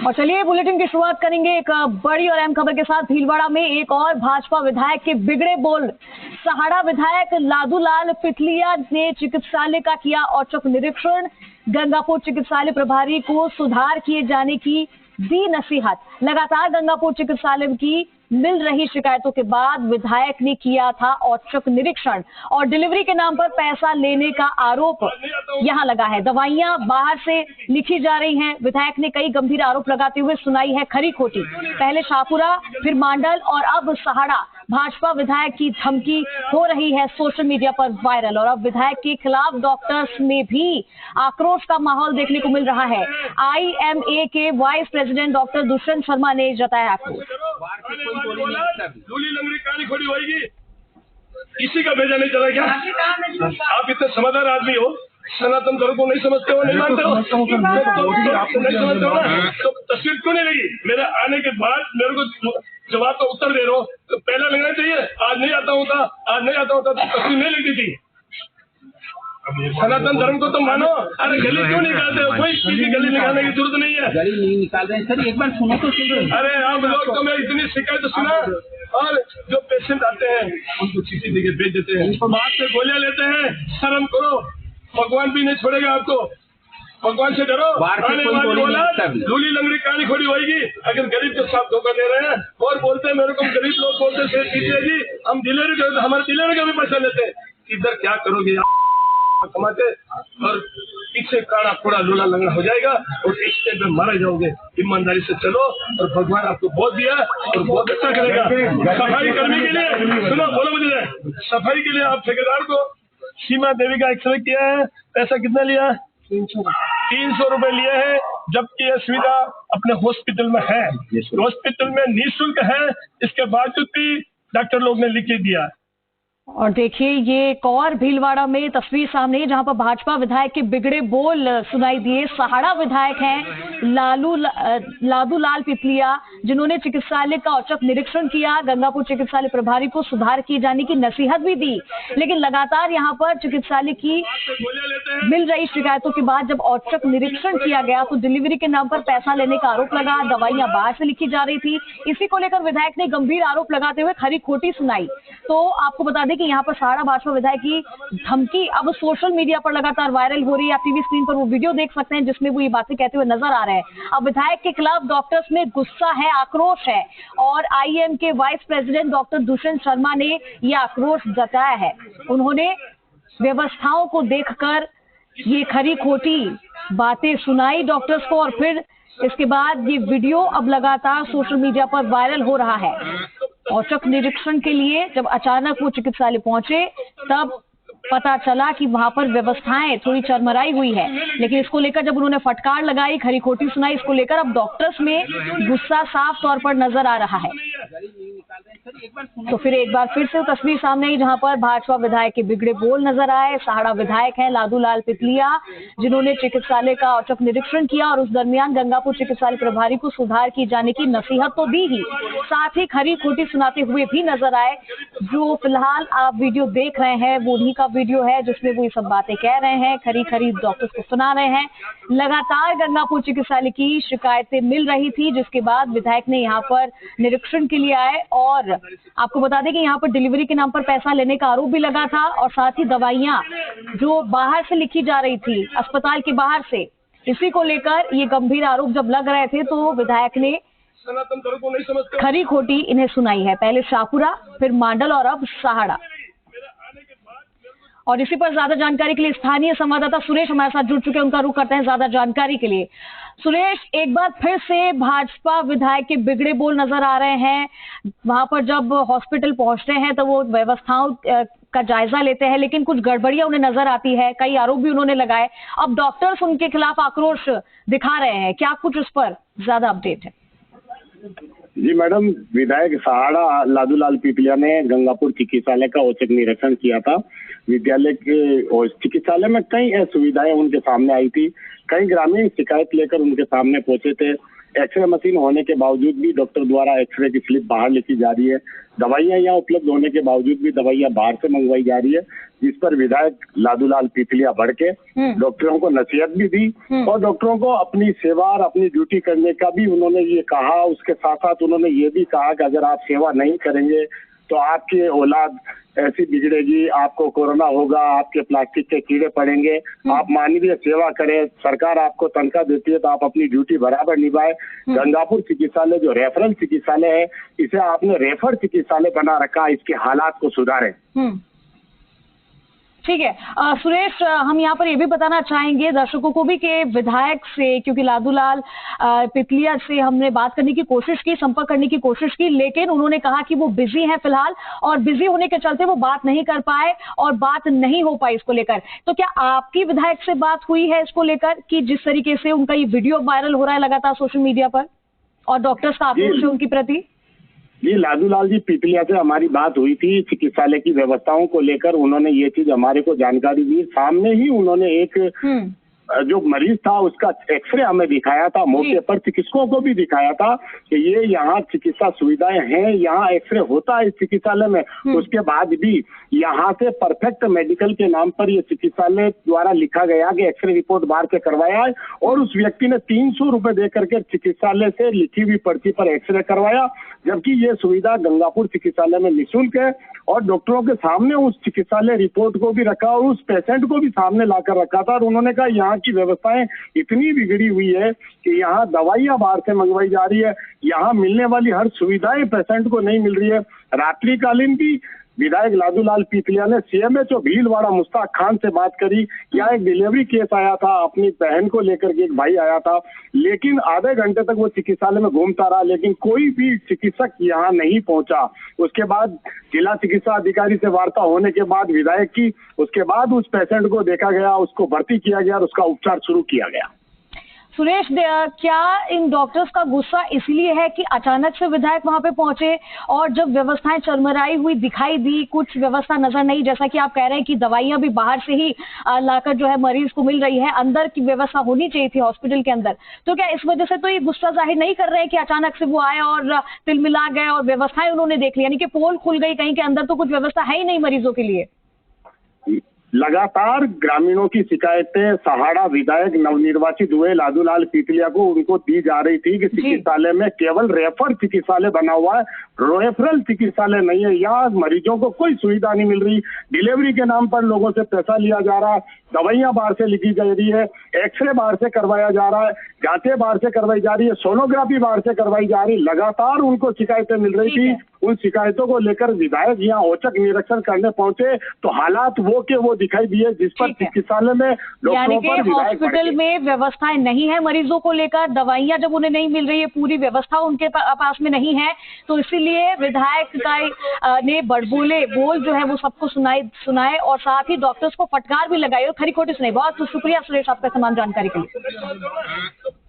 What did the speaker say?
और चलिए बुलेटिन की शुरुआत करेंगे एक बड़ी और अहम खबर के साथ। भीलवाड़ा में एक और भाजपा विधायक के बिगड़े बोल। सहाड़ा विधायक लादूलाल पिथलिया ने चिकित्सालय का किया औचक निरीक्षण। गंगापुर चिकित्सालय प्रभारी को सुधार किए जाने की दी नसीहत। लगातार गंगापुर चिकित्सालय की मिल रही शिकायतों के बाद विधायक ने किया था औचक निरीक्षण और डिलीवरी के नाम पर पैसा लेने का आरोप यहां लगा है। दवाइयां बाहर से लिखी जा रही हैं। विधायक ने कई गंभीर आरोप लगाते हुए सुनाई है खरी खोटी। पहले शाहपुरा, फिर मांडल और अब सहाड़ा। भाजपा विधायक की धमकी हो रही है सोशल मीडिया पर वायरल और अब विधायक के खिलाफ डॉक्टर्स में भी आक्रोश का माहौल देखने को मिल रहा है। IMA के vice president doctor Dushyant Sharma ने जताया आक्रोश। किसी का भेजा नहीं चला क्या? आप इतने समझदार आदमी हो, सनातन धर्म को नहीं समझते हो, नहीं मानते हो, आपको नहीं समझते हो ना, तो तस्वीर क्यों नहीं लगी? मेरे आने के बाद मेरे को जवाब तो उत्तर दे रहे हो, तो पहला लगना चाहिए। आज नहीं आता होता तो तस्वीर नहीं लगती थी। सनातन धर्म को तो मानो। अरे गली क्यों निकालते हो? कोई किसी गली निकालने की जरूरत नहीं है। गली नहीं निकाल रहे हैं सर, एक बार सुनो तो सही। अरे आप लोग तो मैं इतनी शिकायत सुना, और जो पेशेंट आते हैं उनको चीटी देके भेज देते हैं, बात से गोलियां लेते हैं। शर्म करो, भगवान भी नहीं छोड़ेगा आपको। भगवान से डरो। लूली लंगड़ी कहानी खोड़ी होगी अगर गरीब के साथ धोखा दे रहे हैं। और बोलते हैं मेरे को, गरीब लोग बोलते हैं जी हम डिलीवरी करते, हमारे डिलीवरी का भी पैसा लेते हैं। इधर क्या करोगे कमाते, और पीछे काड़ा फोड़ा लूला लंगड़ा हो जाएगा और एक स्टेप में मारे जाओगे। ईमानदारी से चलो और भगवान आपको बहुत दिया और बहुत अच्छा करेगा। सफाई कर्मी के लिए सुनो, बोलो मुझे, सफाई के लिए आप ठेकेदार को सीमा देवी का एक्सरे किया है, पैसा कितना लिया? 300 रुपए लिए हैं, जबकि यह सुविधा अपने हॉस्पिटल में है। हॉस्पिटल में निःशुल्क है, इसके बावजूद भी डॉक्टर लोग ने लिख के दिया। और देखिए ये एक और भीलवाड़ा में तस्वीर सामने है जहां पर भाजपा विधायक के बिगड़े बोल सुनाई दिए। सहाड़ा विधायक हैं लादूलाल पिथलिया, जिन्होंने चिकित्सालय का औचक निरीक्षण किया। गंगापुर चिकित्सालय प्रभारी को सुधार किए जाने की नसीहत भी दी, लेकिन लगातार यहां पर चिकित्सालय की मिल रही शिकायतों के बाद जब औचक निरीक्षण किया गया तो डिलीवरी के नाम पर पैसा लेने का आरोप लगा। दवाइयां बाहर से लिखी जा रही थी। इसी को लेकर विधायक ने गंभीर आरोप लगाते हुए खरी खोटी सुनाई। तो आपको बता दें कि यहाँ पर सहाड़ा भाजपा विधायक की धमकी अब सोशल मीडिया पर लगातार वायरल हो रही है। आप टीवी स्क्रीन पर वो वीडियो देख सकते हैं जिसमें वो ये बातें कहते हुए नजर आ रहे हैं। अब विधायक के खिलाफ डॉक्टर्स में गुस्सा है, आक्रोश है और IM के vice president doctor Dushyant Sharma ने ये आक्रोश जताया है। उन्होंने व्यवस्थाओं को देखकर ये खरी खोटी बातें सुनाई डॉक्टर्स को और फिर इसके बाद ये वीडियो अब लगातार सोशल मीडिया पर वायरल हो रहा है। औचक निरीक्षण के लिए जब अचानक वो चिकित्सालय पहुंचे तब पता चला कि वहां पर व्यवस्थाएं थोड़ी चरमराई हुई है, लेकिन इसको लेकर जब उन्होंने फटकार लगाई, खरी खोटी सुनाई, इसको लेकर अब डॉक्टर्स में गुस्सा साफ तौर पर नजर आ रहा है। तो फिर एक बार फिर से तस्वीर सामने आई जहां पर भाजपा विधायक के बिगड़े बोल नजर आए। सहाड़ा विधायक हैं लादूलाल पिथलिया, जिन्होंने चिकित्सालय का औचक निरीक्षण किया और उस दरमियान गंगापुर चिकित्सालय प्रभारी को सुधार किए जाने की नसीहत तो दी ही, साथ ही खरी खोटी सुनाते हुए भी नजर आए। जो फिलहाल आप वीडियो देख रहे हैं वो उन्हीं का वीडियो है जिसमें वो ये सब बातें कह रहे हैं, खरी डॉक्टर्स को सुना रहे हैं। लगातार गंगापुर चिकित्सालय की शिकायतें मिल रही थी, जिसके बाद विधायक ने यहाँ पर निरीक्षण के लिए आए और आपको बता दें कि यहाँ पर डिलीवरी के नाम पर पैसा लेने का आरोप भी लगा था और साथ ही दवाइयां जो बाहर से लिखी जा रही थी अस्पताल के बाहर से, इसी को लेकर ये गंभीर आरोप जब लग रहे थे तो विधायक ने खरी खोटी इन्हें सुनाई है। पहले शाहपुरा, फिर मांडल और अब सहाड़ा। और इसी पर ज्यादा जानकारी के लिए स्थानीय संवाददाता सुरेश हमारे साथ जुड़ चुके हैं, उनका रुख करते हैं ज्यादा जानकारी के लिए। सुरेश, एक बार फिर से भाजपा विधायक के बिगड़े बोल नजर आ रहे हैं। वहां पर जब हॉस्पिटल पहुंचते हैं तो वो व्यवस्थाओं का जायजा लेते हैं, लेकिन कुछ गड़बड़ियां उन्हें नजर आती है, कई आरोप भी उन्होंने लगाए। अब डॉक्टर्स उनके खिलाफ आक्रोश दिखा रहे हैं, क्या कुछ उस पर ज्यादा अपडेट है? जी मैडम, विधायक सहाड़ा लादूलाल पिथलिया ने गंगापुर चिकित्सालय का औचक निरीक्षण किया था। विद्यालय के और चिकित्सालय में कई असुविधाएं उनके सामने आई थी। कई ग्रामीण शिकायत लेकर उनके सामने पहुंचे थे। एक्सरे मशीन होने के बावजूद भी डॉक्टर द्वारा एक्सरे की स्लिप बाहर लिखी जा रही है, दवाइयां यहाँ उपलब्ध होने के बावजूद भी दवाइयां बाहर से मंगवाई जा रही है, जिस पर विधायक लादूलाल पीपलिया बढ़ के डॉक्टरों को नसीहत भी दी और डॉक्टरों को अपनी सेवा और अपनी ड्यूटी करने का भी उन्होंने ये कहा। उसके साथ साथ उन्होंने ये भी कहा कि अगर आप सेवा नहीं करेंगे तो आपकी औलाद ऐसी बिगड़ेगी, आपको कोरोना होगा, आपके प्लास्टिक के कीड़े पड़ेंगे, आप मानवीय सेवा करें, सरकार आपको तनख्वाह देती है तो आप अपनी ड्यूटी बराबर निभाए। गंगापुर चिकित्सालय जो रेफरल चिकित्सालय है, इसे आपने रेफर चिकित्सालय बना रखा, इसके हालात को सुधारें। ठीक है सुरेश, हम यहाँ पर ये भी बताना चाहेंगे दर्शकों को भी कि विधायक से, क्योंकि लादूलाल पीपलिया से हमने बात करने की कोशिश की, संपर्क करने की कोशिश की, लेकिन उन्होंने कहा कि वो बिजी हैं फिलहाल और बिजी होने के चलते वो बात नहीं कर पाए और बात नहीं हो पाई इसको लेकर। तो क्या आपकी विधायक से बात हुई है इसको लेकर कि जिस तरीके से उनका ये वीडियो वायरल हो रहा है लगातार सोशल मीडिया पर और डॉक्टर्स का आक्रोश है उनकी प्रति? जी, लादूलाल जी पीपलिया से हमारी बात हुई थी चिकित्सालय की व्यवस्थाओं को लेकर। उन्होंने ये चीज हमारे को जानकारी दी, सामने ही उन्होंने एक जो मरीज था उसका एक्सरे हमें दिखाया था, मौके पर चिकित्सकों को भी दिखाया था कि ये यहाँ चिकित्सा सुविधाएं हैं, यहाँ एक्सरे होता है इस चिकित्सालय में। उसके बाद भी यहाँ से परफेक्ट मेडिकल के नाम पर ये चिकित्सालय द्वारा लिखा गया कि एक्सरे रिपोर्ट बाहर से करवाया है और उस व्यक्ति ने 300 रुपए दे करके चिकित्सालय से लिखी हुई पर्ची पर एक्सरे करवाया, जबकि ये सुविधा गंगापुर चिकित्सालय में निःशुल्क है और डॉक्टरों के सामने उस चिकित्सालय रिपोर्ट को भी रखा और उस पेशेंट को भी सामने लाकर रखा था। और उन्होंने कहा यहाँ की व्यवस्थाएं इतनी बिगड़ी हुई है कि यहाँ दवाइयां बाहर से मंगवाई जा रही है, यहाँ मिलने वाली हर सुविधाएं पेशेंट को नहीं मिल रही है। रात्रिकालीन भी विधायक लादूलाल पीपलिया ने सीएमएचओ भीलवाड़ा मुश्ताक खान से बात करी। यहाँ एक डिलीवरी केस आया था, अपनी बहन को लेकर के एक भाई आया था, लेकिन आधे घंटे तक वो चिकित्सालय में घूमता रहा, लेकिन कोई भी चिकित्सक यहाँ नहीं पहुंचा। उसके बाद जिला चिकित्सा अधिकारी से वार्ता होने के बाद विधायक की, उसके बाद उस पेशेंट को देखा गया, उसको भर्ती किया गया और उसका उपचार शुरू किया गया। सुरेश, क्या इन डॉक्टर्स का गुस्सा इसलिए है कि अचानक से विधायक वहां पे पहुंचे और जब व्यवस्थाएं चरमराई हुई दिखाई दी, कुछ व्यवस्था नजर नहीं, जैसा कि आप कह रहे हैं कि दवाइयां भी बाहर से ही लाकर जो है मरीज को मिल रही है, अंदर की व्यवस्था होनी चाहिए थी हॉस्पिटल के अंदर, तो क्या इस वजह से तो ये गुस्सा जाहिर नहीं कर रहे हैं कि अचानक से वो आए और तिलमिला गए और व्यवस्थाएं उन्होंने देख ली, यानी कि पोल खुल गई कहीं के अंदर तो कुछ व्यवस्था है ही नहीं मरीजों के लिए? लगातार ग्रामीणों की शिकायतें सहाड़ा विधायक नवनिर्वाचित हुए लादूलाल पीपलिया को उनको दी जा रही थी कि चिकित्सालय में केवल रेफर चिकित्सालय बना हुआ है, रेफरल चिकित्सालय नहीं है। यहाँ मरीजों को कोई सुविधा नहीं मिल रही, डिलीवरी के नाम पर लोगों से पैसा लिया जा रहा है, दवाइयां बाहर से लिखी जा रही है, एक्सरे बाहर से करवाया जा रहा है, जांचें बाहर से करवाई जा रही है, सोनोग्राफी बाहर से करवाई जा रही है। लगातार उनको शिकायतें मिल रही थी। उन शिकायतों को लेकर विधायक यहाँ औचक निरीक्षण करने पहुंचे तो हालात वो के वो दिखाई दिए, जिस पर चिकित्सालय में डॉक्टरों पर हॉस्पिटल में व्यवस्थाएं नहीं है मरीजों को लेकर, दवाइयां जब उन्हें नहीं मिल रही है, पूरी व्यवस्था उनके पास में नहीं है, तो इसीलिए विधायक का ने बड़बोले बोल जो है वो सबको सुनाए और साथ ही डॉक्टर्स को फटकार भी लगाई और खरी खोटी सुनाई। बहुत शुक्रिया सुरेश आपका तमाम जानकारी के लिए।